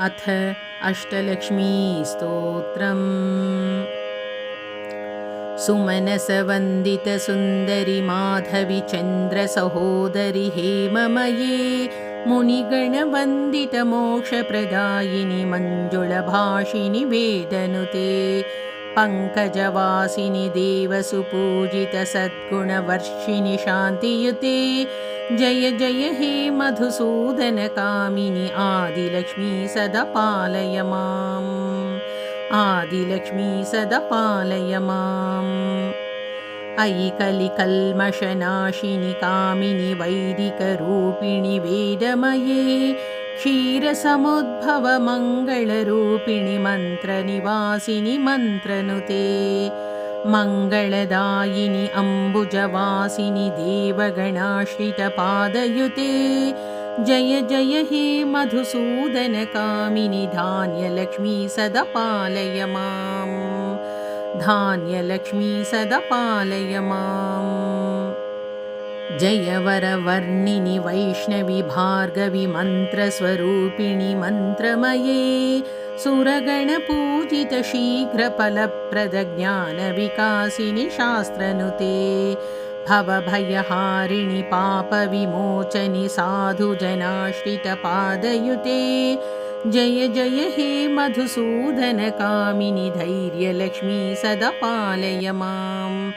अथ अष्टलक्ष्मीस्तोत्रम्। सुमनसवन्दितसुन्दरि माधवि चन्द्रसहोदरि हेममये मुनिगणवन्दितमोक्षप्रदायिनि मञ्जुळभाषिणि वेदनुते पङ्कजवासिनि देवसुपूजितसद्गुणवर्षिणि शान्तियुते जय जय हे मधुसूदनकामिनि आदिलक्ष्मी सदा पालय माम्। आदिलक्ष्मी सदा पालय माम्। अयि कलिकल्मषनाशिनि कामिनि वैदिकरूपिणि वेदमये क्षीरसमुद्भव मङ्गलरूपिणि मन्त्रनिवासिनि मन्त्रनुते मङ्गलदायिनि अम्बुजवासिनि देवगणाश्रितपादयुते जय जय हे मधुसूदनकामिनि धान्यलक्ष्मी सदा पालय माम्। धान्यलक्ष्मी सदा पालय माम्। जय वरवर्णिनि वैष्णवि भार्गवि मन्त्रस्वरूपिणि मन्त्रमये सुरगणपूजित शीघ्रफलप्रदज्ञानविकासिनि शास्त्रनुते भवभयहारिणि पापविमोचनि साधुजनाश्रितपादयुते जय जय हे मधुसूदनकामिनि धैर्यलक्ष्मी सदा पालय माम्।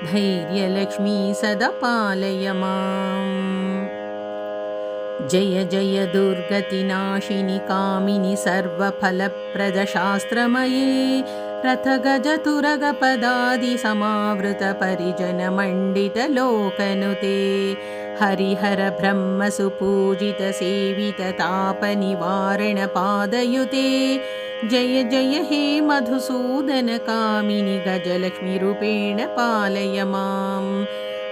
धैर्यलक्ष्मी सदा पालय माम्। जय जय दुर्गतिनाशिनि कामिनि सर्वफलप्रदशास्त्रमये रथगजतुरगपदादिसमावृतपरिजनमण्डितलोकनुते हरिहरब्रह्मसुपूजितसेविततापनिवारणपादयुते जय जय हे मधुसूदनकामिनि गजलक्ष्मीरूपेण पालय माम्।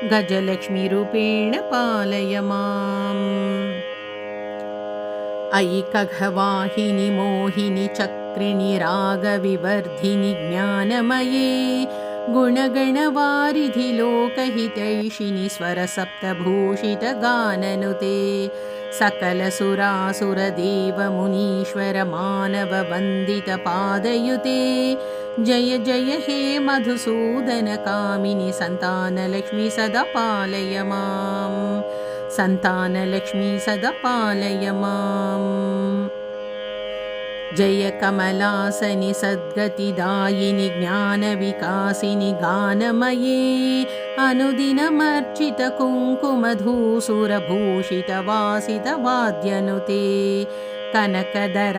गजलक्ष्मीरूपेण पालय माम्। अयि खगवाहिनि मोहिनि चक्रिणि रागविवर्धिनि ज्ञानमये गुणगणवारिधि लोकहितैषिणि स्वरसप्तभूषितगाननुते सकलसुरासुरदेवमुनीश्वर मानववन्दितपादयुते जय जय हे मधुसूदनकामिनि सन्तानलक्ष्मी सदा पालय माम्। सन्तानलक्ष्मी सदा पालय माम्। जय कमलासनि सद्गतिदायिनि ज्ञानविकासिनि गानमये अनुदिनमर्चितकुङ्कुमधूसुरभूषितवासितवाद्यनुते कनकदर